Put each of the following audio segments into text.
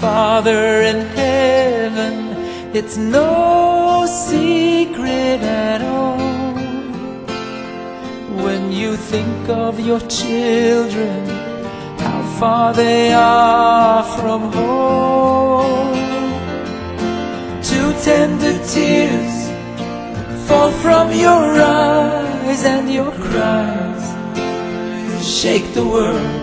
Father in heaven, it's no secret at all. When you think of your children, how far they are from home. Two tender tears fall from your eyes, and your cries shake the world.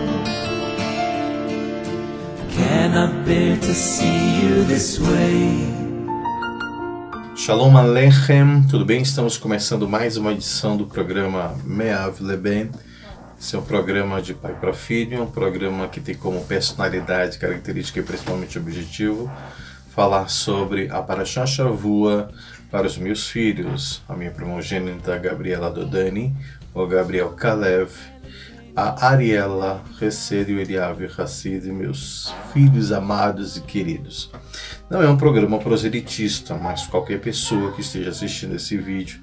Cannot bear to see you this way. Shalom Aleichem, tudo bem? Estamos começando mais uma edição do programa Me'av Leben. Esse é um programa de pai para filho, um programa que tem como personalidade, característica e principalmente objetivo falar sobre a Parashá Shavua para os meus filhos, a minha primogênita Gabriela Dodani, o Gabriel Kalev, a Ariela Hesed, o Eliav Hassid, meus filhos amados e queridos. Não é um programa proselitista, mas qualquer pessoa que esteja assistindo esse vídeo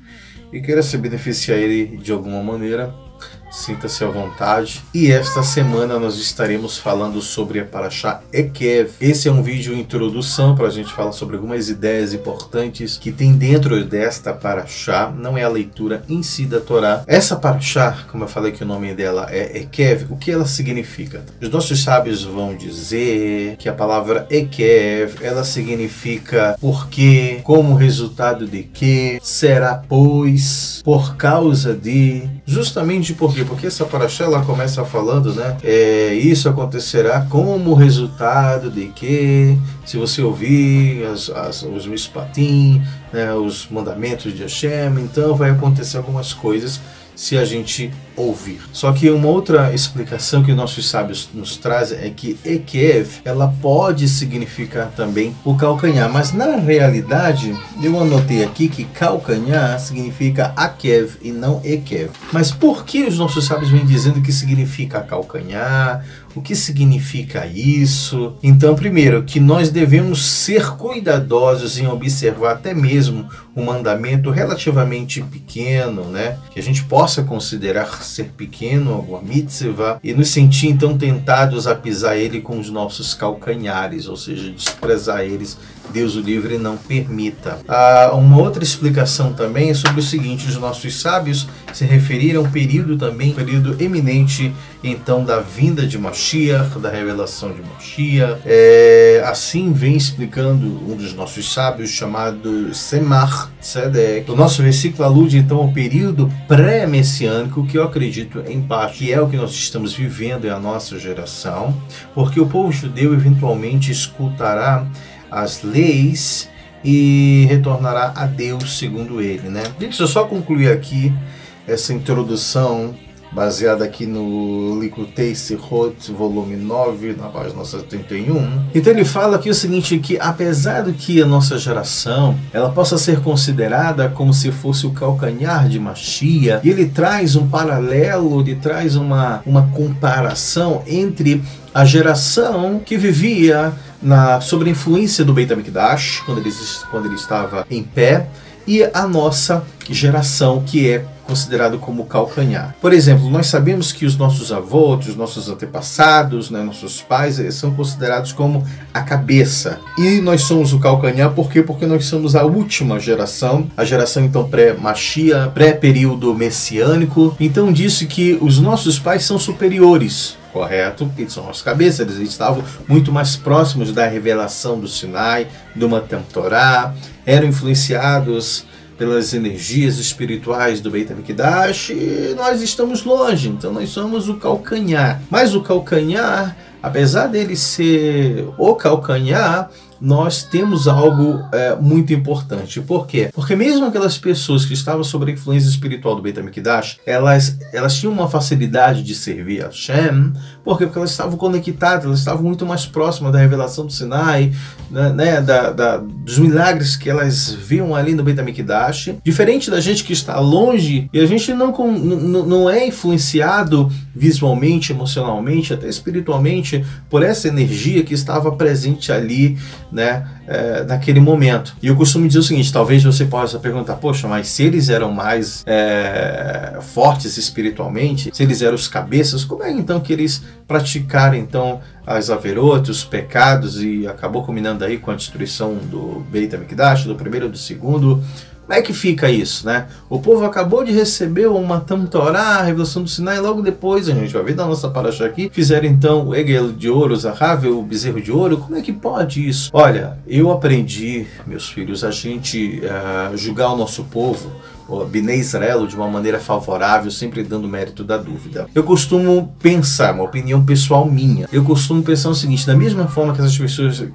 e queira se beneficiar ele de alguma maneira, sinta-se à vontade. E esta semana nós estaremos falando sobre a Parashá Ekev. Esse é um vídeo introdução para a gente falar sobre algumas ideias importantes que tem dentro desta Parashá. Não é a leitura em si da Torá. Essa Parashá, como eu falei que o nome dela é Ekev, o que ela significa? Os nossos sábios vão dizer que a palavra Ekev, ela significa porque, como resultado de que, será pois, por causa de, justamente porque essa Parashá ela começa falando, né? Isso acontecerá como resultado de que, se você ouvir os Mishpatim, né, os mandamentos de Hashem, então vai acontecer algumas coisas se a gente ouvir. Só que uma outra explicação que nossos sábios nos trazem é que Ekev, ela pode significar também o calcanhar, mas na realidade eu anotei aqui que calcanhar significa Akev e não Ekev. Mas por que os nossos sábios vêm dizendo que significa calcanhar? O que significa isso? Então, primeiro, que nós devemos ser cuidadosos em observar até mesmo um mandamento relativamente pequeno, né? Que a gente possa considerar ser pequeno, alguma mitzvah, e nos sentir então tentados a pisar ele com os nossos calcanhares, ou seja, desprezar eles. Deus o livre não permita. Uma outra explicação também é sobre o seguinte: os nossos sábios se referiram a um período eminente então da vinda de Mashiach, da revelação de Mashiach. Assim vem explicando um dos nossos sábios chamado Semach Tzedek. O nosso versículo alude então ao período pré-messiânico, que eu acredito em parte que é o que nós estamos vivendo, é a nossa geração, porque o povo judeu eventualmente escutará as leis e retornará a Deus segundo ele, né? Deixa eu só concluir aqui essa introdução baseada aqui no Likutei Sihot, volume 9, na página 71. Então ele fala aqui o seguinte, que apesar de que a nossa geração ela possa ser considerada como se fosse o calcanhar de Mashiach, ele traz um paralelo, ele traz uma comparação entre a geração que vivia sob a influência do Beit HaMikdash, quando ele estava em pé, e a nossa geração, que é considerado como calcanhar. Por exemplo, nós sabemos que os nossos avós, os nossos antepassados, né, nossos pais, são considerados como a cabeça. E nós somos o calcanhar, por quê? Porque nós somos a última geração, a geração então pré-Mashiach, pré-período messiânico. Então disse que os nossos pais são superiores. Correto? Eles são as cabeças, eles estavam muito mais próximos da revelação do Sinai, do Matan Torá, eram influenciados pelas energias espirituais do Beit HaMikdash, e nós estamos longe, então nós somos o calcanhar. Mas o calcanhar, apesar dele ser o calcanhar, nós temos algo muito importante. Por quê? Porque mesmo aquelas pessoas que estavam sob a influência espiritual do Beit HaMikdash, elas tinham uma facilidade de servir a Hashem. Por quê? Porque elas estavam conectadas, elas estavam muito mais próximas da revelação do Sinai, né, dos milagres que elas viam ali no Beit HaMikdash. Diferente da gente que está longe, e a gente não é influenciado visualmente, emocionalmente, até espiritualmente, por essa energia que estava presente ali né, naquele momento. E eu costumo dizer o seguinte, talvez você possa perguntar, poxa, mas se eles eram mais fortes espiritualmente, se eles eram os cabeças, como é então que eles praticaram então as averotes, os pecados, e acabou culminando aí com a destruição do Beit HaMikdash, do primeiro e do segundo? Como é que fica isso, né? O povo acabou de receber o Matan Torah, a revelação do Sinai, e logo depois, a gente vai ver na nossa paraxá aqui, fizeram então o Egel de ouro, o Zahav, o bezerro de ouro. Como é que pode isso? Olha, eu aprendi, meus filhos, a gente julgar o nosso povo, o Bnei Israel, de uma maneira favorável, sempre dando mérito da dúvida. Eu costumo pensar, uma opinião pessoal minha, eu costumo pensar o seguinte, da mesma forma que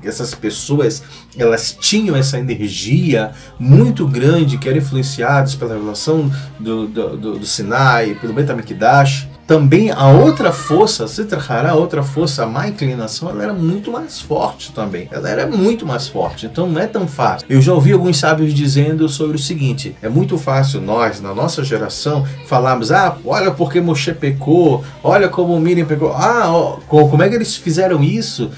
essas pessoas elas tinham essa energia muito grande, que eram influenciadas pela revelação do Sinai, pelo Beit HaMikdash, também a outra força, a outra força, a má inclinação, ela era muito mais forte também. Ela era muito mais forte, então não é tão fácil. Eu já ouvi alguns sábios dizendo sobre o seguinte, é muito fácil nós, na nossa geração, falarmos, olha porque Moshe pecou, olha como Miriam pecou, como é que eles fizeram isso?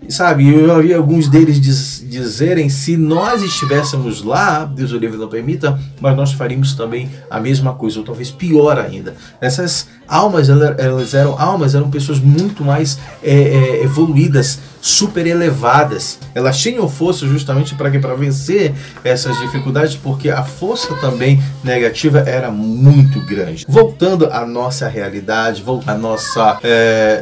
Sabe, eu já ouvi alguns deles dizerem, se nós estivéssemos lá, Deus o livre não permita, mas nós faríamos também a mesma coisa, ou talvez pior ainda. Essas almas, eram pessoas muito mais evoluídas, super elevadas. Elas tinham força justamente para vencer essas dificuldades, porque a força também negativa era muito grande. Voltando à nossa realidade, à nossa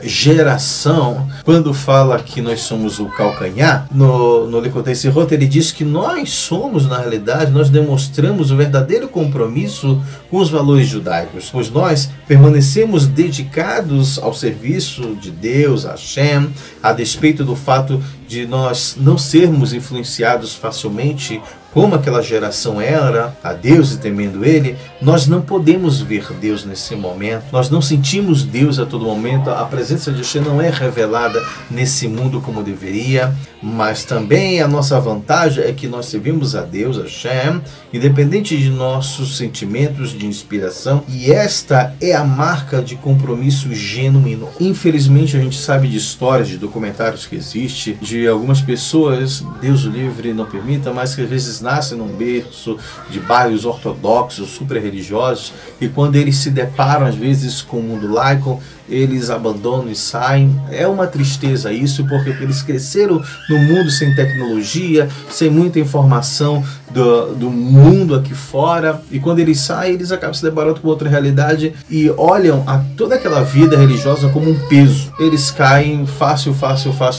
geração, quando fala que nós somos o calcanhar, no Likutei Sirot, ele diz que nós somos, na realidade, nós demonstramos o verdadeiro compromisso com os valores judaicos, pois nós permanecemos dedicados ao serviço de Deus, a Hashem, a despeito do fato de nós não sermos influenciados facilmente como aquela geração era, a Deus e temendo Ele. Nós não podemos ver Deus nesse momento, nós não sentimos Deus a todo momento, a presença de Hashem não é revelada nesse mundo como deveria, mas também a nossa vantagem é que nós servimos a Deus, a Hashem, independente de nossos sentimentos de inspiração, e esta é a marca de compromisso genuíno. Infelizmente a gente sabe de histórias, de documentários que existem, de algumas pessoas, Deus o livre não permita, mas que às vezes nascem num berço de bairros ortodoxos, super religiosos, e quando eles se deparam às vezes com o mundo laico, eles abandonam e saem. É uma tristeza isso, porque eles cresceram no mundo sem tecnologia, sem muita informação do mundo aqui fora, e quando eles saem, eles acabam se deparando com outra realidade e olham a toda aquela vida religiosa como um peso. Eles caem fácil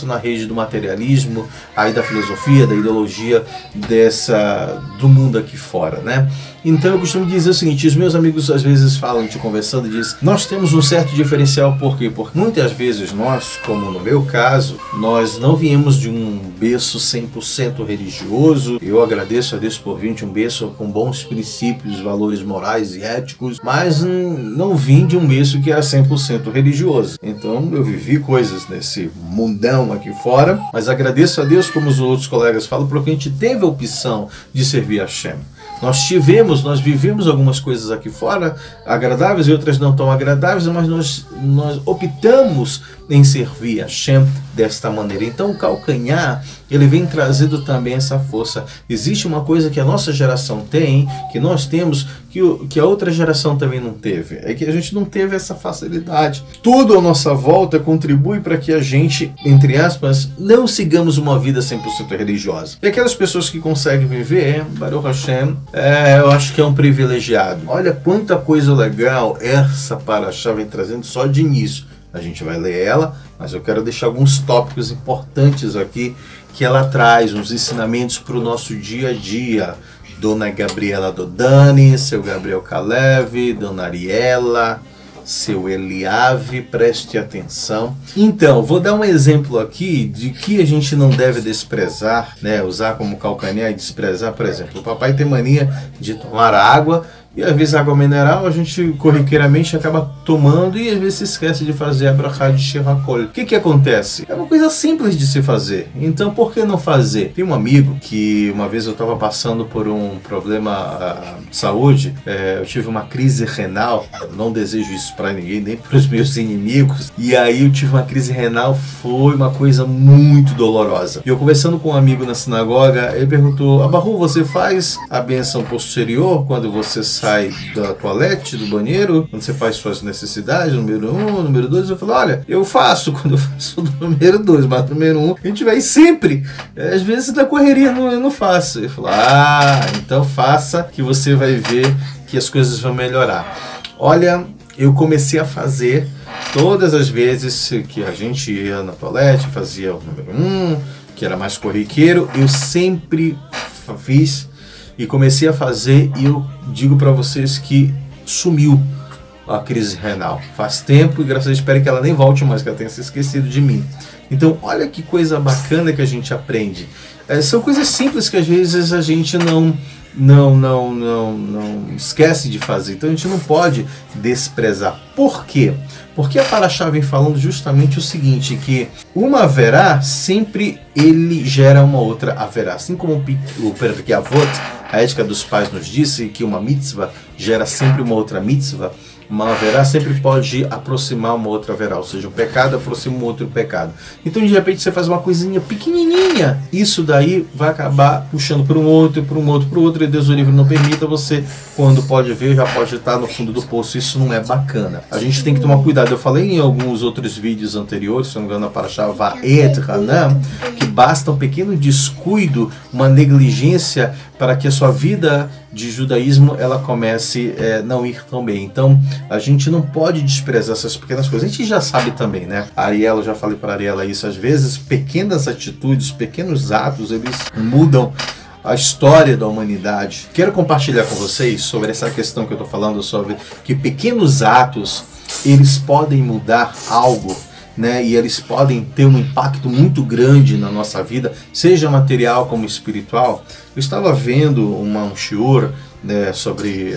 na rede do materialismo, aí da filosofia, da ideologia do mundo aqui fora, né? Então eu costumo dizer o seguinte, os meus amigos às vezes falam, te conversando, e dizem, nós temos um certo diferencial, por quê? Porque muitas vezes nós, como no meu caso, nós não viemos de um berço 100% religioso. Eu agradeço a Deus por vir de um berço com bons princípios, valores morais e éticos, mas não vim de um berço que era 100% religioso. Então eu vivi coisas nesse mundão aqui fora, mas agradeço a Deus, como os outros colegas falam, porque a gente teve a opção de servir a Hashem. Nós vivemos algumas coisas aqui fora agradáveis e outras não tão agradáveis, mas nós optamos em servir a Hashem desta maneira. Então o calcanhar, ele vem trazendo também essa força. Existe uma coisa que a nossa geração tem, que nós temos, que a outra geração também não teve. É que a gente não teve essa facilidade. Tudo à nossa volta contribui para que a gente, entre aspas, não sigamos uma vida 100% religiosa. E aquelas pessoas que conseguem viver, Baruch Hashem, eu acho que é um privilegiado. Olha quanta coisa legal essa paraxá vem trazendo só de início. A gente vai ler ela, mas eu quero deixar alguns tópicos importantes aqui que ela traz, uns ensinamentos para o nosso dia a dia. Dona Gabriela Dodani, seu Gabriel Kalev, Dona Ariela, seu Eliave, preste atenção. Então, vou dar um exemplo aqui de que a gente não deve desprezar, né? Usar como calcanhar e desprezar. Por exemplo, o papai tem mania de tomar água E às vezes água mineral a gente corriqueiramente acaba tomando e às vezes se esquece de fazer a brachá de Shehakol. O que acontece? É uma coisa simples de se fazer, então por que não fazer? Tem um amigo que uma vez eu estava passando por um problema de saúde, eu tive uma crise renal, eu não desejo isso para ninguém, nem para os meus inimigos, e aí eu tive uma crise renal, foi uma coisa muito dolorosa. E eu conversando com um amigo na sinagoga, ele perguntou: Abahu, você faz a bênção posterior quando você sai da toalete, do banheiro, quando você faz suas necessidades, número 1, número 2? Eu falei: olha, eu faço quando eu faço o número 2, mas número 1 a gente vai sempre. Às vezes na correria eu não faço. Ele falou: então faça que você vai ver que as coisas vão melhorar. Olha, eu comecei a fazer todas as vezes que a gente ia na toalete, fazia o número 1, que era mais corriqueiro, eu sempre fiz e comecei a fazer, e eu digo para vocês que sumiu a crise renal. Faz tempo e graças a Deus espero que ela nem volte mais, que ela tenha se esquecido de mim. Então olha que coisa bacana que a gente aprende. São coisas simples que às vezes a gente não esquece de fazer. Então a gente não pode desprezar. Por quê? Porque a Parashá vem falando justamente o seguinte, que uma haverá, sempre ele gera uma outra haverá. Assim como o Perkei Avot, a ética dos pais, nos disse que uma mitzvah gera sempre uma outra mitzvah, uma haverá sempre pode aproximar uma outra haverá, ou seja, um pecado aproxima um outro pecado. Então, de repente, você faz uma coisinha pequenininha, isso daí vai acabar puxando para um outro, para um outro, para o outro, e Deus o livre não permita, você, quando pode ver, já pode estar no fundo do poço. Isso não é bacana. A gente tem que tomar cuidado. Eu falei em alguns outros vídeos anteriores, se não me engano, para achar Va'et Hanan, que basta um pequeno descuido, uma negligência, para que a sua vida de judaísmo ela comece a não ir tão bem. Então, a gente não pode desprezar essas pequenas coisas. A gente já sabe também, né? A Ariela, eu já falei para a Ariela isso, às vezes pequenas atitudes, pequenos atos, eles mudam a história da humanidade. Quero compartilhar com vocês sobre essa questão que eu estou falando, sobre que pequenos atos, eles podem mudar algo, né? E eles podem ter um impacto muito grande na nossa vida, seja material como espiritual. Eu estava vendo um shiur, né, sobre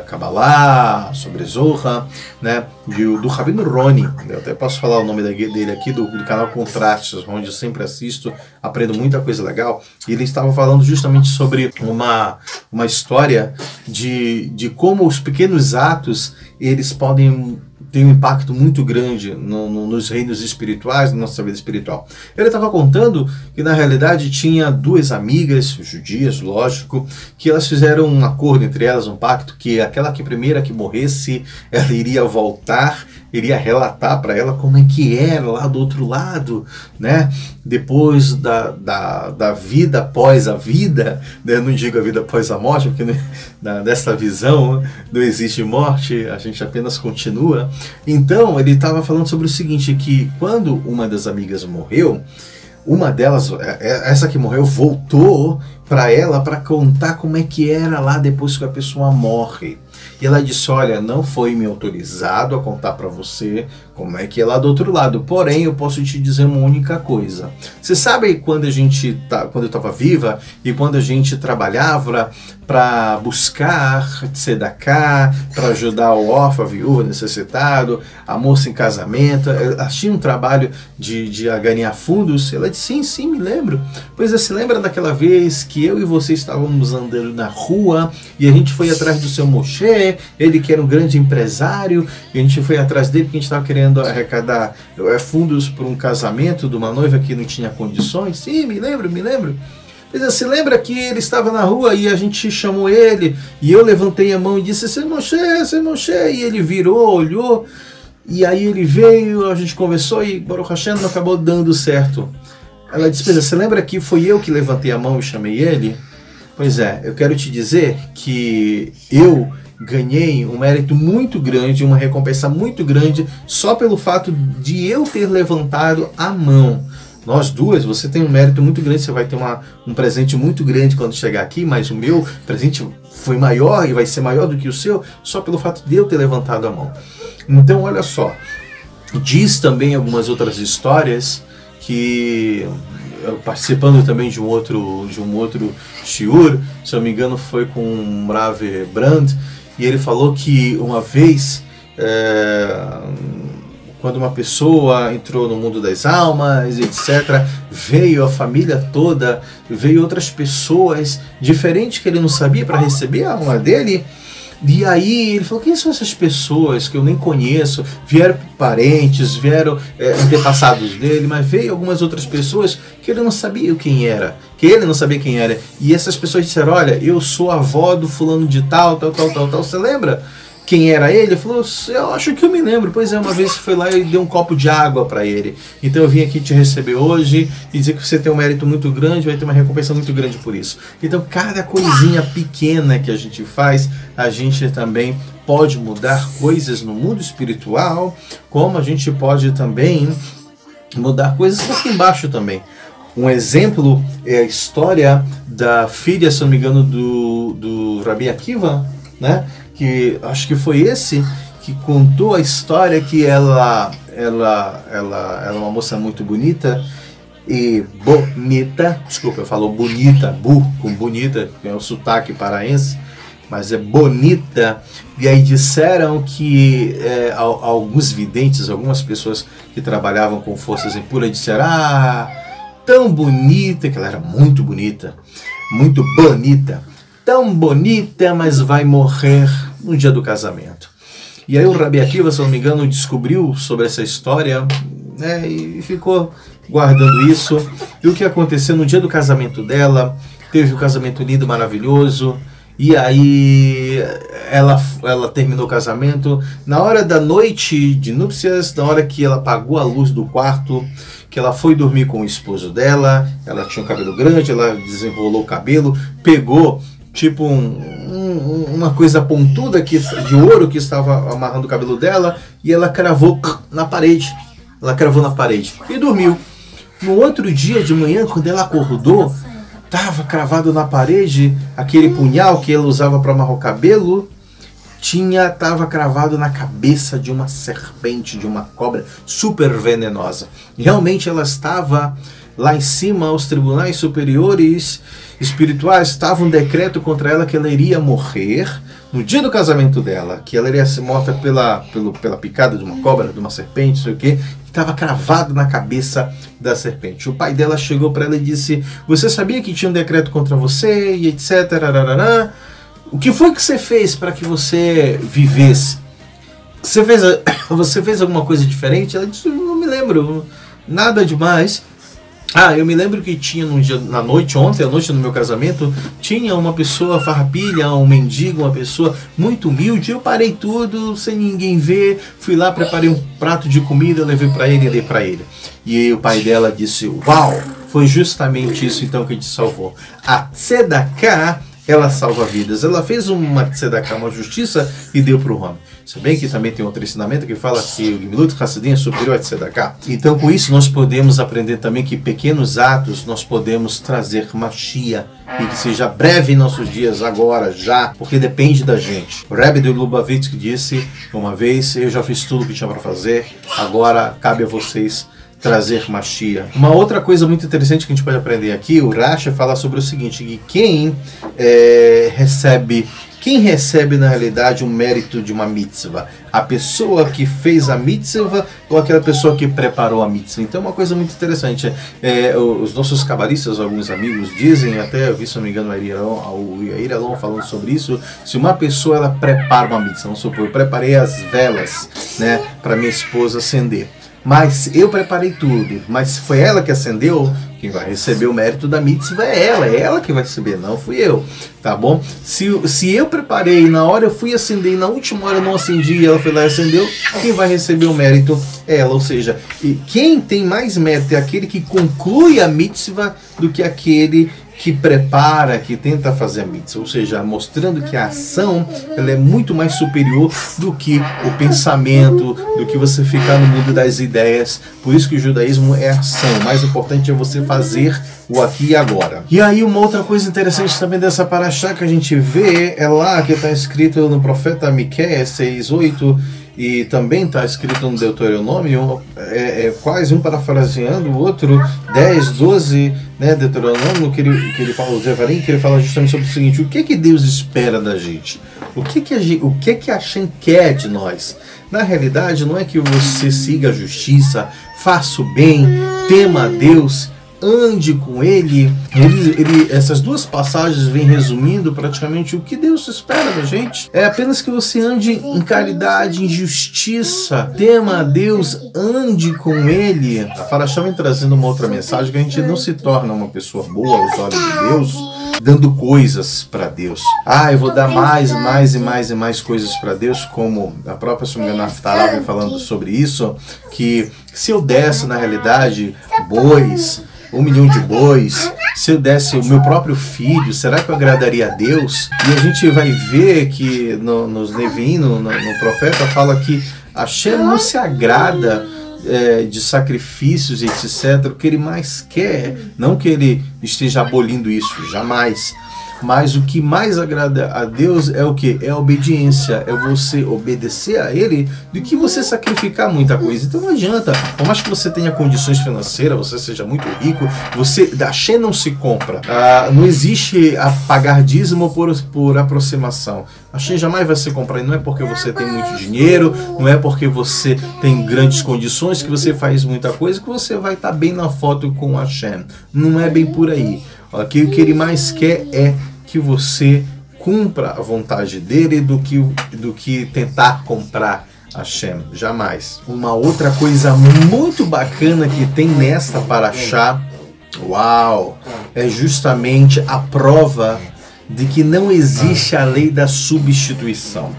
Kabbalah, sobre Zohar, né, do Rabino Roni. Eu até posso falar o nome dele aqui, do canal Contrastes, onde eu sempre assisto, aprendo muita coisa legal. E ele estava falando justamente sobre uma história de como os pequenos atos, eles podem tem um impacto muito grande nos reinos espirituais, na nossa vida espiritual. Ele estava contando que, na realidade, tinha duas amigas, judias, lógico, que elas fizeram um acordo entre elas, um pacto, que aquela que primeira que morresse, ela iria voltar, iria relatar para ela como é que era lá do outro lado, né? Depois da vida após a vida, né? Eu não digo a vida após a morte, porque dessa visão não existe morte, a gente apenas continua. Então, ele estava falando sobre o seguinte, que quando uma das amigas morreu, uma delas, essa que morreu, voltou para ela para contar como é que era lá depois que a pessoa morre. E ela disse: olha, não foi me autorizado a contar para você como é que é lá do outro lado, porém eu posso te dizer uma única coisa. Você sabe quando eu estava viva e quando a gente trabalhava para buscar tzedakah, para ajudar o órfão, a viúva, necessitado, a moça em casamento, ela tinha um trabalho de ganhar fundos? Ela disse: sim, me lembro. Pois você lembra daquela vez que eu e você estávamos andando na rua e a gente foi atrás do seu Moshe, ele que era um grande empresário, e a gente foi atrás dele porque a gente estava querendo arrecadar fundos para um casamento de uma noiva que não tinha condições? Sim, me lembro. Pois você lembra que ele estava na rua e a gente chamou ele, e eu levantei a mão e disse: seu Moshe, e ele virou, olhou, e aí ele veio, a gente conversou e Baruch Hashem não acabou dando certo. Ela disse: pois você lembra que foi eu que levantei a mão e chamei ele? Pois é, eu quero te dizer que eu ganhei um mérito muito grande, uma recompensa muito grande, só pelo fato de eu ter levantado a mão. Nós duas, você tem um mérito muito grande, você vai ter um presente muito grande quando chegar aqui, mas o meu presente foi maior e vai ser maior do que o seu, só pelo fato de eu ter levantado a mão. Então, olha só, diz também algumas outras histórias que, participando também de um outro shiur, se eu não me engano foi com Rav Brand, e ele falou que uma vez, quando uma pessoa entrou no mundo das almas, etc., veio a família toda, veio outras pessoas diferentes que ele não sabia para receber a alma dele. E aí ele falou, quem são essas pessoas que eu nem conheço? Vieram parentes, vieram antepassados dele, mas veio algumas outras pessoas que ele não sabia quem era, que ele não sabia quem era. E essas pessoas disseram, olha, eu sou a avó do fulano de tal, você lembra quem era ele? Ele falou, eu acho que eu me lembro. Pois é, uma vez você foi lá e deu um copo de água para ele. Então eu vim aqui te receber hoje e dizer que você tem um mérito muito grande, vai ter uma recompensa muito grande por isso. Então cada coisinha pequena que a gente faz, a gente também pode mudar coisas no mundo espiritual, como a gente pode também mudar coisas aqui embaixo também. Um exemplo é a história da filha, se não me engano, do Rabi Akiva, né? Que acho que foi esse que contou a história que ela é uma moça muito bonita e bonita, desculpa, eu falo bonita, com bonita, que é o sotaque paraense, mas é bonita. E aí disseram que alguns videntes, algumas pessoas que trabalhavam com forças impuras disseram, tão bonita, que ela era muito bonita, tão bonita, mas vai morrer no dia do casamento. E aí o Rabi Akiva, se não me engano, descobriu sobre essa história, né, e ficou guardando isso. E o que aconteceu no dia do casamento dela, teve um casamento lindo, maravilhoso, e aí ela terminou o casamento. Na hora da noite de núpcias, na hora que ela apagou a luz do quarto, que ela foi dormir com o esposo dela, ela tinha um cabelo grande, ela desenrolou o cabelo, pegou tipo uma coisa pontuda de ouro que estava amarrando o cabelo dela, e ela cravou na parede. Ela cravou na parede e dormiu. No outro dia de manhã, quando ela acordou, estava cravado na parede aquele punhal que ela usava para amarrar o cabelo, estava cravado na cabeça de uma serpente, de uma cobra super venenosa. Realmente ela estava lá em cima, os tribunais superiores espirituais, estava um decreto contra ela que ela iria morrer no dia do casamento dela, que ela iria ser morta pela picada de uma cobra, de uma serpente, não sei o que, estava cravado na cabeça da serpente. O pai dela chegou para ela e disse, você sabia que tinha um decreto contra você, e etc. O que foi que você fez para que você vivesse? Você fez alguma coisa diferente? Ela disse, não me lembro, nada demais. Eu me lembro que tinha ontem à noite no meu casamento, tinha uma pessoa farrapilha, um mendigo, uma pessoa muito humilde. Eu parei tudo, sem ninguém ver, fui lá, preparei um prato de comida, levei para ele e dei para ele. E aí o pai dela disse, uau, foi justamente isso então que te salvou. A tzedakah, ela salva vidas. Ela fez uma tzedakah, uma justiça, e deu para o homem. Se bem que também tem outro ensinamento que fala que o Gemilut Hassidim é superior a tzedakah. Então com isso nós podemos aprender também que pequenos atos nós podemos trazer Mashiach, e que seja breve em nossos dias, agora, já, porque depende da gente. O Rebbe de Lubavitch disse uma vez, eu já fiz tudo o que tinha para fazer, agora cabe a vocês trazer Mashiach. Uma outra coisa muito interessante que a gente pode aprender aqui, o Rashi fala sobre o seguinte, que quem recebe na realidade o mérito de uma mitzvah? A pessoa que fez a mitzvah ou aquela pessoa que preparou a mitzvah? Então é uma coisa muito interessante. Os nossos cabalistas, alguns amigos dizem, até eu vi, se não me engano, o Yair Alon falando sobre isso, se uma pessoa ela prepara uma mitzvah, vamos supor, eu preparei as velas, né, para minha esposa acender. Mas eu preparei tudo, mas foi ela que acendeu, quem vai receber o mérito da mitzvah é ela que vai receber, não fui eu, tá bom? Se eu preparei, na hora eu fui acender, e na última hora eu não acendi, e ela foi lá e acendeu, quem vai receber o mérito é ela, ou seja, quem tem mais mérito é aquele que conclui a mitzvah do que aquele que prepara, que tenta fazer a mitzvah, ou seja, mostrando que a ação ela é muito mais superior do que o pensamento, do que você ficar no mundo das ideias. Por isso que o judaísmo é ação, o mais importante é você fazer o aqui e agora. E aí uma outra coisa interessante também dessa paraxá que a gente vê, é lá que está escrito no profeta Miqueias 6:8, e também está escrito no Deuteronômio, quase um parafraseando o outro, 10, 12, né, Deuteronômio, que ele fala, o Zevarim, que ele fala justamente sobre o seguinte: o que Deus espera da gente? O que a Hashem quer de nós? Na realidade, não é que você siga a justiça, faça o bem, tema a Deus, ande com Ele. Essas duas passagens vêm resumindo praticamente o que Deus espera da gente. É apenas que você ande em caridade, em justiça, tema a Deus, ande com Ele. A Parashá vem trazendo uma outra mensagem, que a gente não se torna uma pessoa boa aos olhos de Deus dando coisas para Deus. Eu vou dar mais coisas para Deus, como a própria Sumia Naftala vem falando sobre isso, que se eu desse, na realidade, bois, 1 milhão de bois, se eu desse o meu próprio filho, será que eu agradaria a Deus? E a gente vai ver que nos Neviim, no profeta, fala que Hashem não se agrada de sacrifícios, etc. O que ele mais quer, não que ele esteja abolindo isso, jamais. Mas o que mais agrada a Deus é o que? É a obediência, é você obedecer a Ele do que você sacrificar muita coisa. Então não adianta, por mais que você tenha condições financeiras, você seja muito rico, da Hashem não se compra. Não existe a pagar dízimo por aproximação. A Hashem jamais vai se comprar, e não é porque você tem muito dinheiro, não é porque você tem grandes condições, que você faz muita coisa, que você vai estar bem na foto com a Hashem. Não é bem por aí. Okay? O que ele mais quer é que você cumpra a vontade dele do que tentar comprar a Hashem. Jamais. Uma outra coisa muito bacana que tem nesta Parashá, é justamente a prova de que não existe a lei da substituição.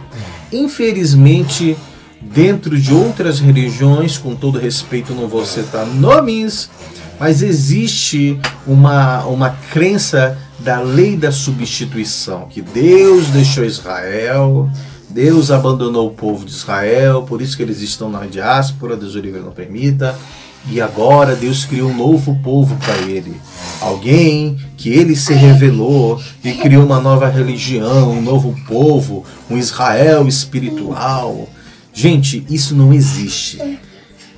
Infelizmente, dentro de outras religiões, com todo respeito, não vou citar nomes, mas existe uma crença da lei da substituição, que Deus deixou Israel, Deus abandonou o povo de Israel, por isso que eles estão na diáspora, Deus o livre não permita, e agora Deus criou um novo povo para ele, alguém que ele se revelou e criou uma nova religião, um novo povo, um Israel espiritual. Gente, isso não existe.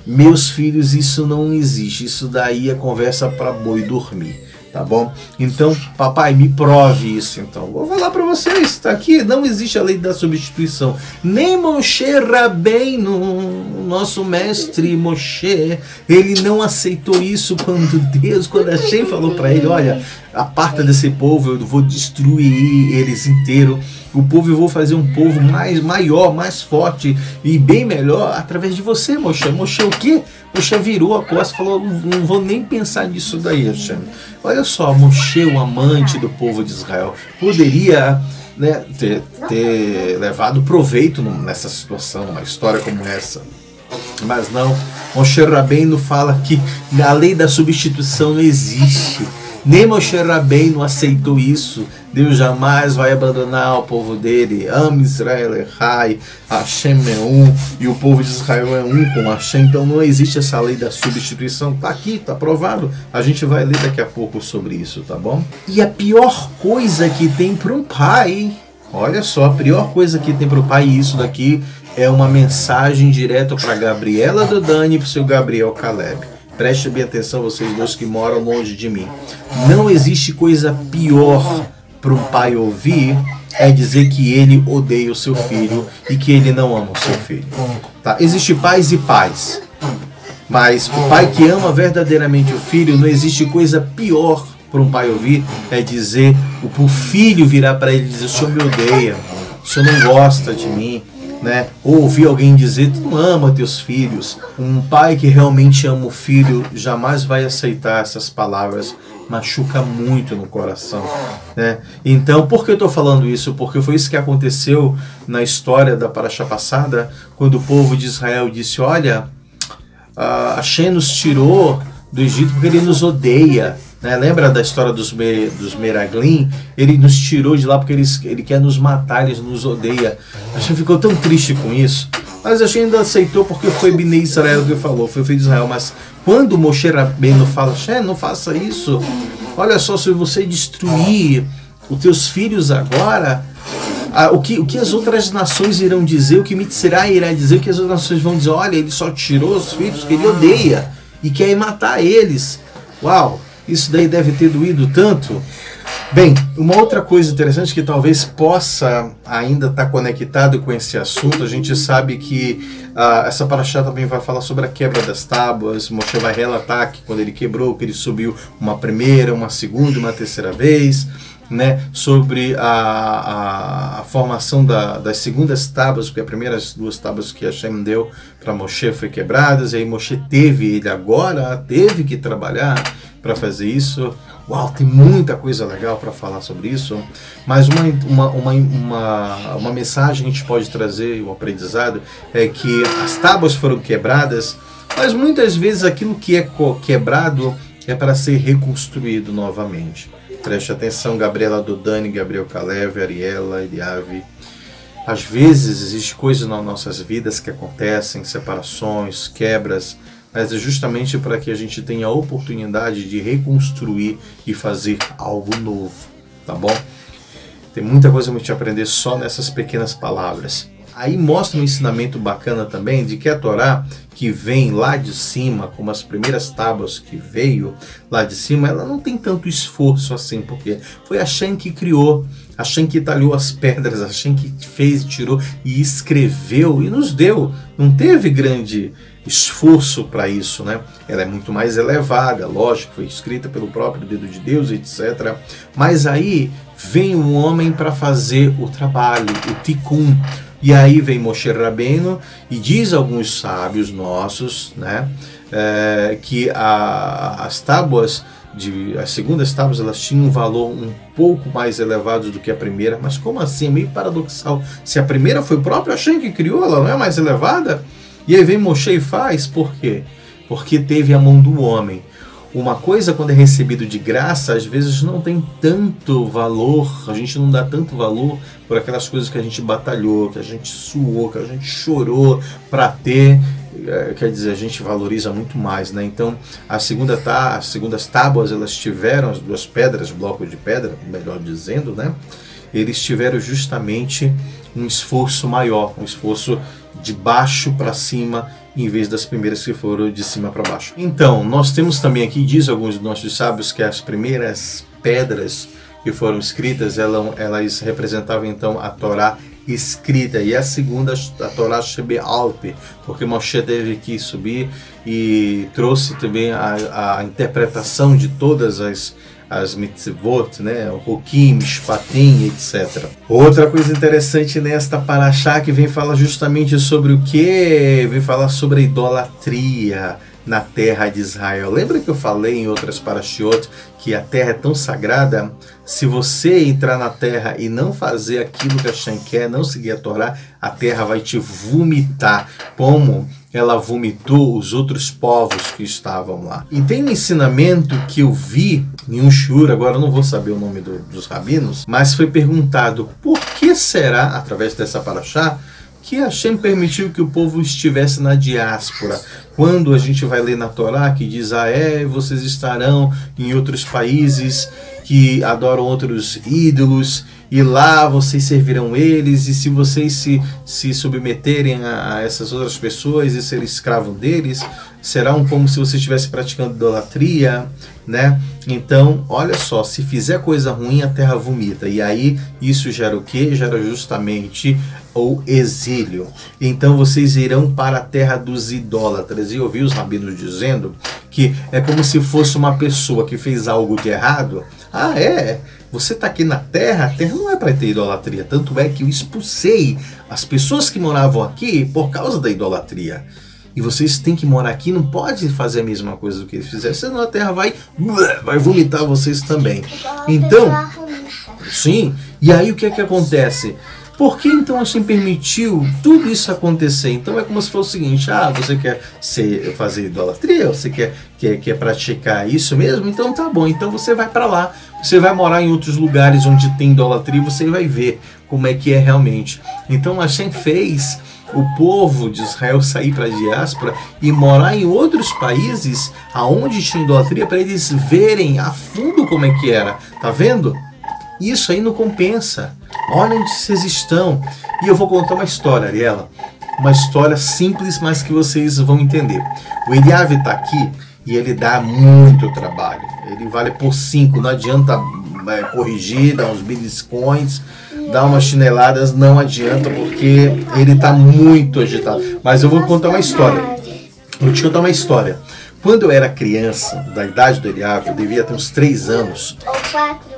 Meus filhos, isso não existe. Isso daí é conversa para boi dormir, tá bom? Então, papai, me prove isso. Então, vou falar para vocês, tá aqui, não existe a lei da substituição. Nem Moshe Rabbeinu, nosso mestre Moshe, ele não aceitou isso quando Hashem falou para ele: olha, aparta desse povo, eu vou destruir eles inteiro. O povo, eu vou fazer um povo maior, mais forte e bem melhor através de você, Moshe. Moshe o quê? Moshe virou a costa e falou: não vou nem pensar nisso daí, Hashem. Olha só, Moshe, o amante do povo de Israel, poderia, né, ter levado proveito nessa situação, numa história como essa. Mas não, Moshe Rabbeinu fala que a lei da substituição não existe. Nem Moshe Rabbeinu aceitou isso. Deus jamais vai abandonar o povo dele. Am Israel Echai, Hashem é um, e o povo de Israel é um com Hashem. Então não existe essa lei da substituição. Tá aqui, tá provado. A gente vai ler daqui a pouco sobre isso, tá bom? E a pior coisa que tem para um pai, olha só, a pior coisa que tem para o pai, e isso daqui é uma mensagem direta para Gabriela do Dani e para o seu Gabriel Caleb. Preste bem atenção, vocês dois que moram longe de mim. Não existe coisa pior para um pai ouvir é dizer que ele odeia o seu filho e que ele não ama o seu filho. Tá? Existe pais e pais, mas o pai que ama verdadeiramente o filho, não existe coisa pior para um pai ouvir é dizer, o filho virar para ele e dizer: o senhor me odeia, o senhor não gosta de mim. Né? Ou ouvir alguém dizer: tu não ama teus filhos. Um pai que realmente ama o filho jamais vai aceitar essas palavras, machuca muito no coração, né? Então, por que eu estou falando isso? Porque foi isso que aconteceu na história da Parashá passada, quando o povo de Israel disse: olha, Hashem nos tirou do Egito porque ele nos odeia. Né? Lembra da história dos Meraglim? Ele nos tirou de lá porque ele quer nos matar, ele nos odeia. A gente ficou tão triste com isso. Mas a gente ainda aceitou porque foi Bnei Israel que falou, foi o filho de Israel. Mas quando Moshe Rabbeinu fala: Hashem, não faça isso. Olha só, se você destruir os teus filhos agora, O que as outras nações irão dizer, o que Mitzray irá dizer, o que as outras nações vão dizer, olha, ele só tirou os filhos que ele odeia e quer matar eles. Uau, isso daí deve ter doído tanto. Bem, uma outra coisa interessante que talvez possa ainda estar conectado com esse assunto, a gente sabe que essa paraxá também vai falar sobre a quebra das tábuas. Moshe vai relatar que quando ele quebrou, que ele subiu uma primeira, uma segunda, uma terceira vez, né, sobre a formação das segundas tábuas, porque as primeiras 2 tábuas que Hashem deu para Moshe foi quebradas, e aí Moshe teve que trabalhar para fazer isso. Uau, tem muita coisa legal para falar sobre isso, mas uma mensagem que a gente pode trazer, um aprendizado, é que as tábuas foram quebradas, mas muitas vezes aquilo que é quebrado é para ser reconstruído novamente. Preste atenção, Gabriela Dodani, Gabriel Kalev, Ariela, Eliave. Às vezes existe coisas nas nossas vidas que acontecem, separações, quebras, mas é justamente para que a gente tenha a oportunidade de reconstruir e fazer algo novo, tá bom? Tem muita coisa para a gente aprender só nessas pequenas palavras. Aí mostra um ensinamento bacana também de que a Torá, que vem lá de cima, como as primeiras tábuas que veio lá de cima, ela não tem tanto esforço assim, porque foi Hashem que criou, Hashem que talhou as pedras, Hashem que fez, tirou e escreveu e nos deu. Não teve grande esforço para isso, né? Ela é muito mais elevada, lógico, foi escrita pelo próprio dedo de Deus, etc. Mas aí vem um homem para fazer o trabalho, o tikkun. E aí vem Moshe Rabbeinu e diz a alguns sábios nossos, né, que as tábuas, as segundas tábuas, elas tinham um valor um pouco mais elevado do que a primeira. Mas como assim? É meio paradoxal. Se a primeira foi o próprio Hashem que criou, ela não é mais elevada? E aí vem Moshe e faz, por quê? Porque teve a mão do homem. Uma coisa, quando é recebido de graça, às vezes não tem tanto valor, a gente não dá tanto valor por aquelas coisas que a gente batalhou, que a gente suou, que a gente chorou para ter. Quer dizer, a gente valoriza muito mais, né? Então, as segundas tábuas, elas tiveram as 2 pedras, blocos de pedra, melhor dizendo, né? Eles tiveram justamente um esforço maior, um esforço de baixo para cima, em vez das primeiras que foram de cima para baixo. Então, nós temos também aqui, diz alguns dos nossos sábios, que as primeiras pedras que foram escritas, elas representavam então a Torá escrita, e a segunda, a Torá Shebe'al-Peh, porque Moshe teve que subir e trouxe também a interpretação de todas as mitzvot, né, Hukim, Shpatim, etc. Outra coisa interessante nesta paraxá que vem falar justamente sobre o que? Vem falar sobre a idolatria na terra de Israel. Lembra que eu falei em outras parashiot que a terra é tão sagrada? Se você entrar na terra e não fazer aquilo que Hashem quer, não seguir a Torá, a terra vai te vomitar, como ela vomitou os outros povos que estavam lá. E tem um ensinamento que eu vi em um shiur, agora eu não vou saber o nome dos rabinos, mas foi perguntado por que será, através dessa paraxá, que Hashem permitiu que o povo estivesse na diáspora. Quando a gente vai ler na Torá que diz, vocês estarão em outros países que adoram outros ídolos, e lá vocês servirão eles, e se vocês se submeterem a essas outras pessoas e serem escravos deles, serão como se você estivesse praticando idolatria, né? Então, olha só, se fizer coisa ruim, a terra vomita. E aí, isso gera o quê? Gera justamente o exílio. Então, vocês irão para a terra dos idólatras. E eu ouvi os rabinos dizendo que é como se fosse uma pessoa que fez algo de errado. Você está aqui na terra, a terra não é para ter idolatria. Tanto é que eu expulsei as pessoas que moravam aqui por causa da idolatria. E vocês têm que morar aqui, não pode fazer a mesma coisa do que eles fizeram, senão a terra vai vomitar vocês também. Então, sim, e aí o que é que acontece? Por que então Hashem permitiu tudo isso acontecer? Então é como se fosse o seguinte, você quer fazer idolatria? Você quer praticar isso mesmo? Então tá bom, então você vai para lá, você vai morar em outros lugares onde tem idolatria e você vai ver como é que é realmente. Então Hashem fez o povo de Israel sair para a diáspora e morar em outros países aonde tinha idolatria para eles verem a fundo como é que era. Tá vendo? Isso aí não compensa. olha onde vocês estão. E eu vou contar uma história, Ariela. Uma história simples, mas que vocês vão entender. O Eliav está aqui e ele dá muito trabalho. Ele vale por 5, não adianta corrigir, dar uns beliscões, dar umas chineladas, não adianta, porque ele está muito agitado. Mas eu vou contar uma história. Vou te contar uma história. Quando eu era criança, da idade do Eliav, eu devia ter uns 3 anos. Ou 4.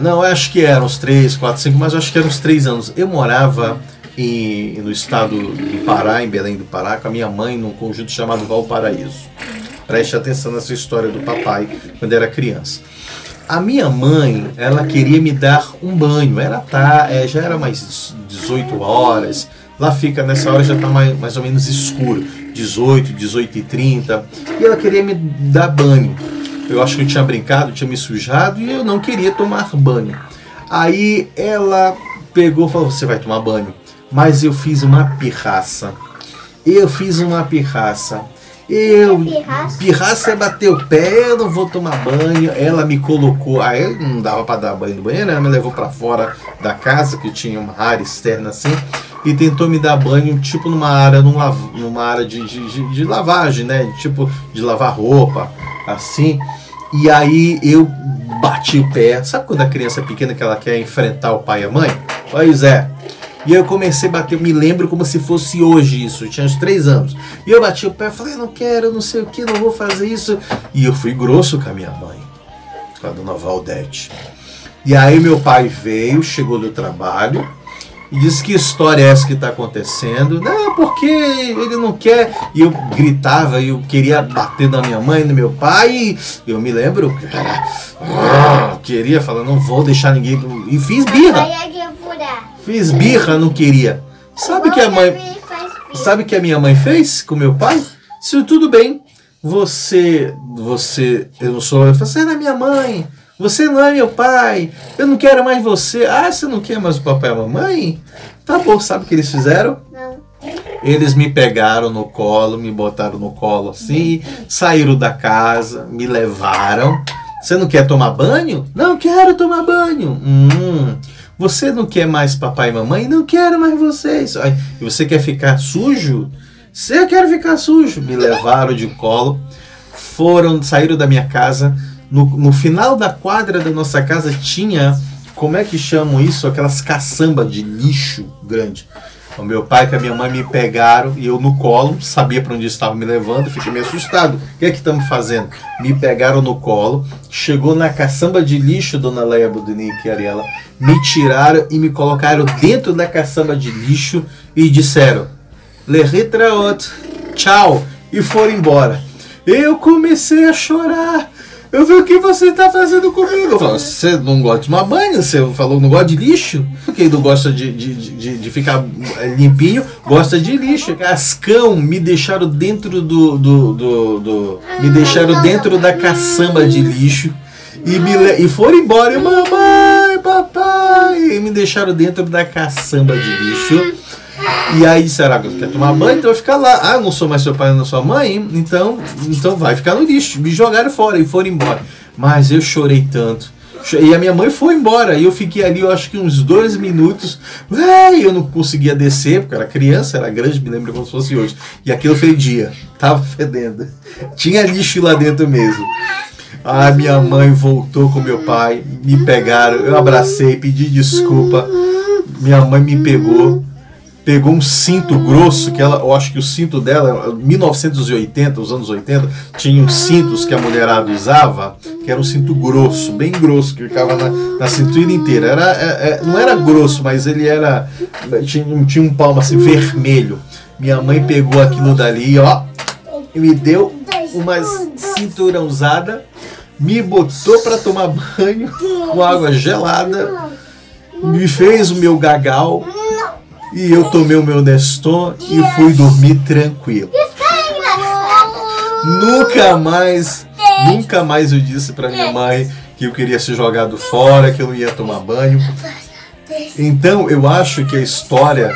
Não, eu acho que eram uns 3, 4, 5, mas eu acho que eram uns 3 anos. Eu morava no estado do Pará, em Belém do Pará, com a minha mãe, num conjunto chamado Valparaíso. Preste atenção nessa história do papai, quando era criança. A minha mãe, ela queria me dar um banho. Já era mais 18 horas. Lá fica, nessa hora já está mais ou menos escuro. 18, 18h30. E ela queria me dar banho. Eu acho que eu tinha brincado, tinha me sujado e eu não queria tomar banho. Aí ela pegou e falou, você vai tomar banho. Mas eu fiz uma pirraça. Pirraça é bater o pé, eu não vou tomar banho. Ela me colocou, aí não dava para dar banho no banheiro, ela me levou para fora da casa, que tinha uma área externa assim, e tentou me dar banho, tipo numa área de lavagem, né? Tipo de lavar roupa, assim. E aí eu bati o pé. Sabe quando a criança é pequena que ela quer enfrentar o pai e a mãe? Pois é. E eu comecei a bater, eu me lembro como se fosse hoje isso, eu tinha uns 3 anos. E eu bati o pé, falei, não quero, não sei o que, não vou fazer isso. E eu fui grosso com a minha mãe, com a dona Valdete. E aí meu pai veio, chegou do trabalho e disse, que história é essa que está acontecendo? Não, porque ele não quer. E eu gritava, eu queria bater na minha mãe, no meu pai. E eu me lembro, queria falar, não vou deixar ninguém. E fiz birra. Fiz birra, não queria. Sabe o que a minha mãe fez com meu pai? Se tudo bem, eu não sou, você não é minha mãe, você não é meu pai, eu não quero mais você. Ah, você não quer mais o papai e a mamãe? Tá bom, sabe o que eles fizeram? Não. Eles me pegaram no colo, me botaram no colo assim, saíram da casa, me levaram. Você não quer tomar banho? Não quero tomar banho. Você não quer mais papai e mamãe? Não quero mais vocês. E você quer ficar sujo? Eu quero ficar sujo. Me levaram de colo, saíram da minha casa. No final da quadra da nossa casa tinha, como é que chamam isso? Aquelas caçambas de lixo grande. O meu pai e a minha mãe me pegaram e eu no colo, sabia para onde estavam me levando, fiquei meio assustado. O que é que estamos fazendo? Me pegaram no colo, chegou na caçamba de lixo, dona Leia Budinic e Ariela, me tiraram e me colocaram dentro da caçamba de lixo e disseram, Lerritraot, tchau, e foram embora. Eu comecei a chorar. Eu vi o que você está fazendo comigo. Eu falo, você não gosta de tomar banho? Você falou que não gosta de lixo? Quem não gosta de ficar limpinho, gosta de lixo. Cascão, me deixaram dentro me deixaram dentro da caçamba de lixo. E foram embora. E mamãe, papai. E me deixaram dentro da caçamba de lixo. E aí disseram, quer tomar banho? Então vai ficar lá. Ah, não sou mais seu pai, não sua mãe? Então vai ficar no lixo. Me jogaram fora e foram embora. Mas eu chorei tanto. E a minha mãe foi embora. E eu fiquei ali, eu acho que uns 2 minutos. Eu não conseguia descer, porque era criança, era grande, me lembro como se fosse hoje. E aquilo fedia. Tava fedendo. Tinha lixo lá dentro mesmo. A minha mãe voltou com meu pai. Me pegaram, eu abracei, pedi desculpa. Minha mãe me pegou um cinto grosso, que eu acho que o cinto dela, 1980, os anos 80, tinha uns cintos que a mulherada usava, que era um cinto grosso, bem grosso, que ficava na cintura inteira. Não era grosso, mas ele tinha um palmo assim, vermelho. Minha mãe pegou aquilo dali, ó, e me deu uma cinturãozada, me botou para tomar banho com água gelada, me fez o meu gagal, e eu tomei o meu Neston e fui dormir tranquilo. Nunca mais eu disse para minha mãe que eu queria ser jogado fora, que eu não ia tomar banho. Então eu acho que a história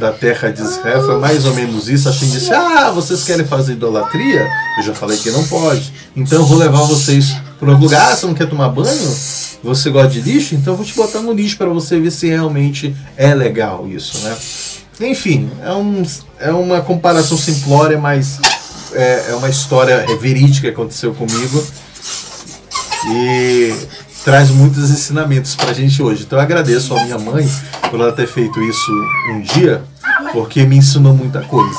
da terra de Israel foi mais ou menos isso. A gente disse, vocês querem fazer idolatria? Eu já falei que não pode. Então eu vou levar vocês para um lugar. Você não quer tomar banho? Você gosta de lixo? Então eu vou te botar no lixo para você ver se realmente é legal isso, né? Enfim, é uma comparação simplória, mas é uma história verídica que aconteceu comigo e traz muitos ensinamentos pra gente hoje. Então eu agradeço a minha mãe por ela ter feito isso um dia, porque me ensinou muita coisa.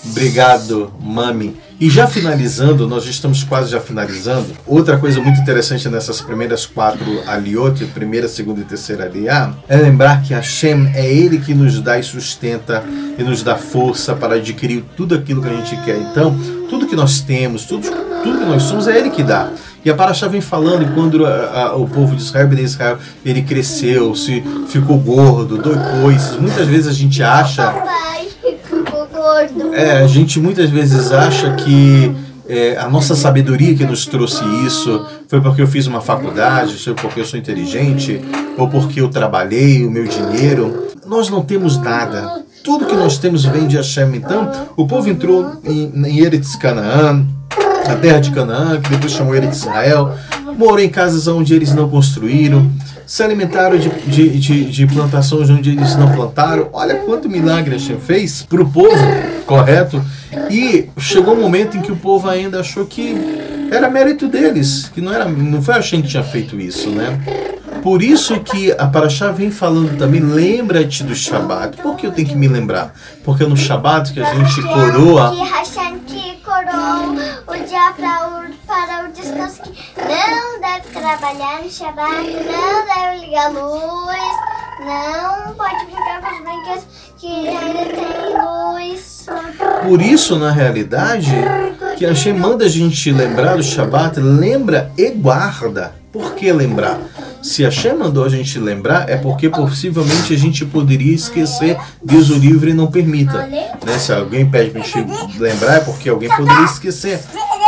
Obrigado, mami. E já finalizando, nós já estamos quase já finalizando. Outra coisa muito interessante nessas primeiras 4 aliot, primeira, segunda e terceira aliá, é lembrar que Hashem é Ele que nos dá e sustenta e nos dá força para adquirir tudo aquilo que a gente quer. Então, tudo que nós temos, tudo que nós somos, é Ele que dá. E a Parashá vem falando quando o povo de Israel, Israel, ele cresceu, ficou gordo, depois. Muitas vezes a gente acha... a gente muitas vezes acha que a nossa sabedoria que nos trouxe isso foi porque eu fiz uma faculdade, foi porque eu sou inteligente, ou porque eu trabalhei, o meu dinheiro. Nós não temos nada. Tudo que nós temos vem de Hashem. Então, o povo entrou em Eretz Canaã, a terra de Canaã, que depois chamou Eretz Israel, morou em casas onde eles não construíram, se alimentaram de plantações onde eles não plantaram. Olha quanto milagre Hashem fez para o povo, correto? E chegou um momento em que o povo ainda achou que era mérito deles, que não foi Hashem que tinha feito isso, né? Por isso que a Parashá vem falando também, lembra-te do Shabat. Por que eu tenho que me lembrar? Porque é no Shabat que a gente coroa... Que Hashem que coroou o dia para o descanso, que não deve trabalhar no Shabat, não deve ligar luz, não pode brincar com os brinquedos que ainda tem luz. Por isso, na realidade, que Hashem manda a gente lembrar do Shabat, lembra e guarda. Por que lembrar? Se Hashem mandou a gente lembrar, é porque possivelmente a gente poderia esquecer, Deus o livre não permita. Né? Se alguém pede para a gente lembrar, é porque alguém poderia esquecer.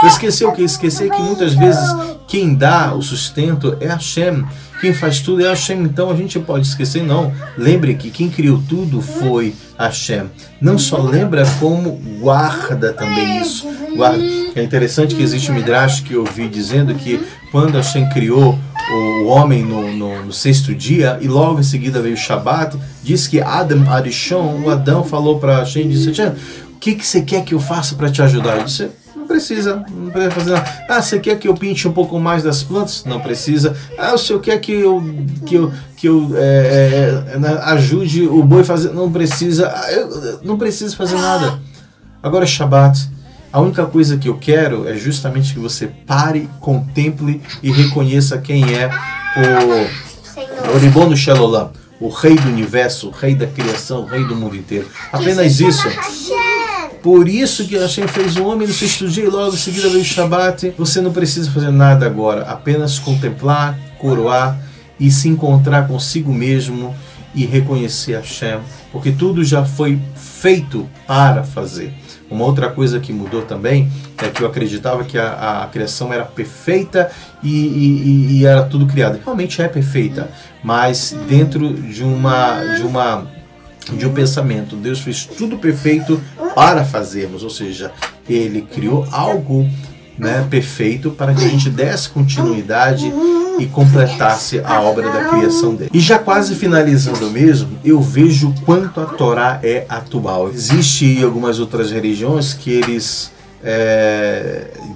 Esquecer o que? Esquecer que muitas vezes quem dá o sustento é Hashem. Quem faz tudo é Hashem. Então a gente pode esquecer, não. Lembre que quem criou tudo foi Hashem. Não só lembra, como guarda também isso. Guarda. É interessante que existe um Midrash que eu ouvi dizendo que quando Hashem criou o homem no 6º dia, e logo em seguida veio o Shabat, diz que Adam Arishon, o Adão falou para Hashem, disse: o que você quer que eu faça para te ajudar? Ele disse: não precisa fazer nada. Ah, você quer que eu pinte um pouco mais das plantas? Não precisa. Ah, o senhor quer que eu ajude o boi a fazer? Não precisa. Eu não preciso fazer nada. Agora é Shabat. A única coisa que eu quero é justamente que você pare, contemple e reconheça quem é o Ribono Shel Olam, o rei do universo, o rei da criação, o rei do mundo inteiro. Apenas isso. Por isso que Hashem fez o homem no 6º dia e logo em seguida veio o Shabat. Você não precisa fazer nada agora, apenas contemplar, coroar e se encontrar consigo mesmo e reconhecer Hashem, porque tudo já foi feito para fazer. Uma outra coisa que mudou também é que eu acreditava que a criação era perfeita e era tudo criado. Realmente é perfeita, mas dentro de um pensamento. Deus fez tudo perfeito para fazermos, ou seja, Ele criou algo, né, perfeito para que a gente desse continuidade e completasse a obra da criação dele. E já quase finalizando mesmo, eu vejo quanto a Torá é atual. Existem algumas outras religiões que eles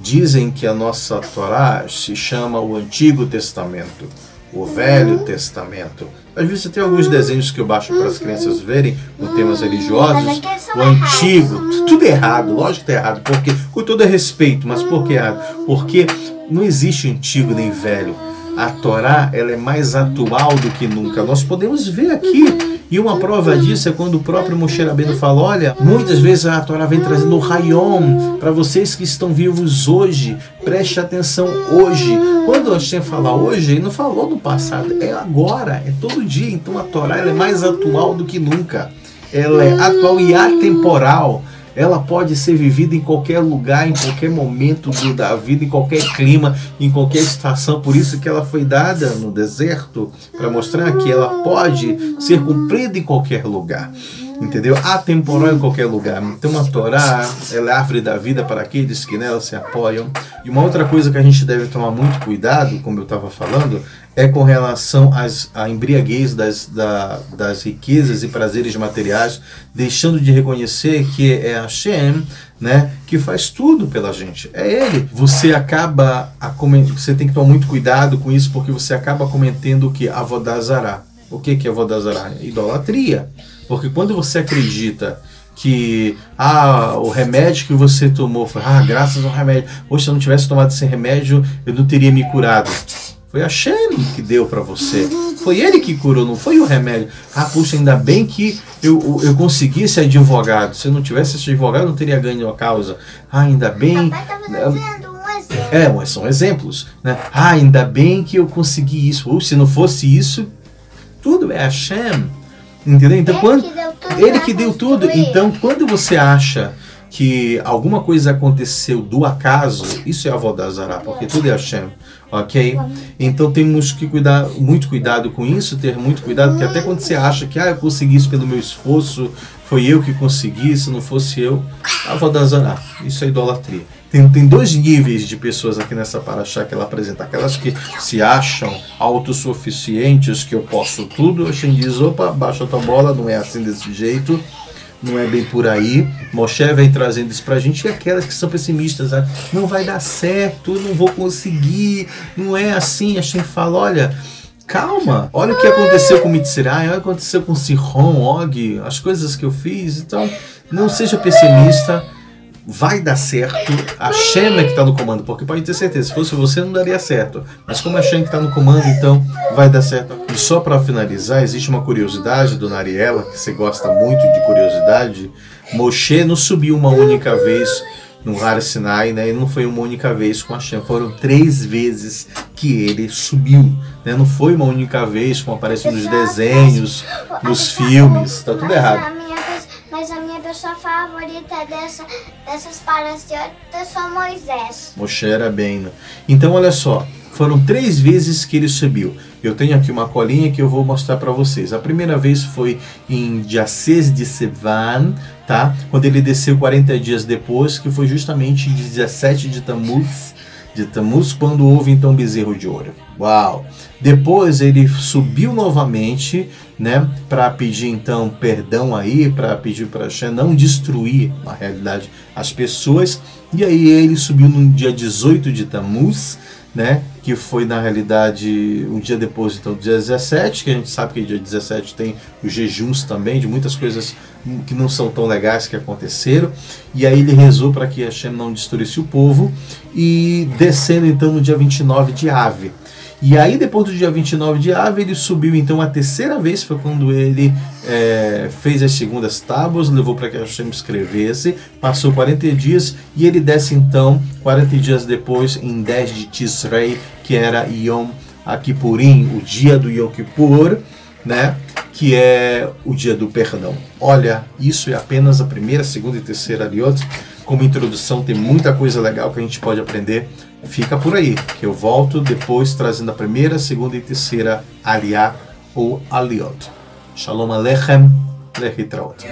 dizem que a nossa Torá se chama o Antigo Testamento, o Velho Testamento. Às vezes tem alguns desenhos que eu baixo para as crianças verem com temas religiosos. O Antigo, tudo errado, lógico que é errado, porque com todo respeito, mas por que errado? Porque não existe Antigo nem Velho. A Torá, ela é mais atual do que nunca. Nós podemos ver aqui, e uma prova disso é quando o próprio Moshe Rabbeinu fala: olha, muitas vezes a Torá vem trazendo o Hayom, para vocês que estão vivos hoje, preste atenção hoje. Quando Hashem fala hoje, ele não falou no passado, é agora, é todo dia. Então a Torá, ela é mais atual do que nunca. Ela é atual e atemporal. Ela pode ser vivida em qualquer lugar, em qualquer momento da vida, em qualquer clima, em qualquer estação. Por isso que ela foi dada no deserto, para mostrar que ela pode ser cumprida em qualquer lugar. Entendeu? Atemporal em qualquer lugar. Então a Torá, ela é a árvore da vida para aqueles que nela se apoiam. E uma outra coisa que a gente deve tomar muito cuidado, como eu estava falando, é com relação à embriaguez das riquezas e prazeres materiais, deixando de reconhecer que é Hashem, né, que faz tudo pela gente. É Ele. Você tem que tomar muito cuidado com isso, porque você acaba cometendo o que? Avodah zará. O que é Avodah zará? Idolatria. Porque quando você acredita que o remédio que você tomou foi graças ao remédio, poxa, se eu não tivesse tomado esse remédio, eu não teria me curado. Foi Hashem que deu para você. Foi Ele que curou, não foi o remédio. Puxa, ainda bem que eu consegui esse advogado. Se eu não tivesse esse advogado, eu não teria ganho a causa. Ainda bem... Papai estava dizendo um exemplo. Mas são exemplos, né? Ainda bem que eu consegui isso. Se não fosse isso, tudo é Hashem. Entendeu? Então, Ele que deu tudo. Então, quando você acha que alguma coisa aconteceu do acaso, isso é Avodah zará, porque tudo é Hashem. Ok? Então temos que muito cuidado com isso, ter muito cuidado, porque até quando você acha que eu consegui isso pelo meu esforço, foi eu que consegui, se não fosse eu, Avodah zará. Isso é idolatria. Tem dois níveis de pessoas aqui nessa paraxá que ela apresenta. Aquelas que se acham autossuficientes, que eu posso tudo. A Hashem diz, opa, baixa a tua bola, não é assim desse jeito. Não é bem por aí. Moshe vem trazendo isso pra gente. E aquelas que são pessimistas, não vai dar certo, não vou conseguir, não é assim. A gente fala, olha, calma, olha o que aconteceu com Mitzray, olha o que aconteceu com Sihon, Og, as coisas que eu fiz. Então, não seja pessimista, vai dar certo. A Hashem é que está no comando, porque pode ter certeza, se fosse você não daria certo. Mas como a Hashem que está no comando, então vai dar certo. E só para finalizar, existe uma curiosidade, dona Ariela, que você gosta muito de curiosidade. Moshe não subiu uma única vez no Har Sinai, né? E não foi uma única vez com Hashem, foram 3 vezes que ele subiu, né? Não foi uma única vez como aparece nos desenhos, nos filmes, está tudo errado. Mas a minha pessoa favorita dessas parassiotas é Moisés. Moshe era bem. Então olha só, foram 3 vezes que ele subiu. Eu tenho aqui uma colinha que eu vou mostrar para vocês. A primeira vez foi em dia 6 de Sivan, tá? Quando ele desceu 40 dias depois, que foi justamente 17 de Tammuz, quando houve então bezerro de ouro. Uau! Depois ele subiu novamente, né, para pedir então perdão aí, para pedir para Hashem não destruir, na realidade, as pessoas. E aí ele subiu no dia 18 de Tammuz, né, que foi na realidade um dia depois então do dia 17, que a gente sabe que dia 17 tem os jejuns também, de muitas coisas que não são tão legais que aconteceram. E aí ele rezou para que Hashem não destruísse o povo, e descendo então no dia 29 de Ave. E aí depois do dia 29 de Ave ele subiu então a 3ª vez, foi quando ele fez as segundas tábuas, levou para que Hashem escrevesse, passou 40 dias e ele desce então 40 dias depois em 10 de Tishrei, que era Yom Kippurim, o dia do Yom Kippur, né, que é o dia do perdão. Olha, isso é apenas a primeira, segunda e terceira aliot. Como introdução tem muita coisa legal que a gente pode aprender. Fica por aí, que eu volto depois trazendo a primeira, segunda e terceira aliá ou aliot. Shalom Aleichem, Lehitraot.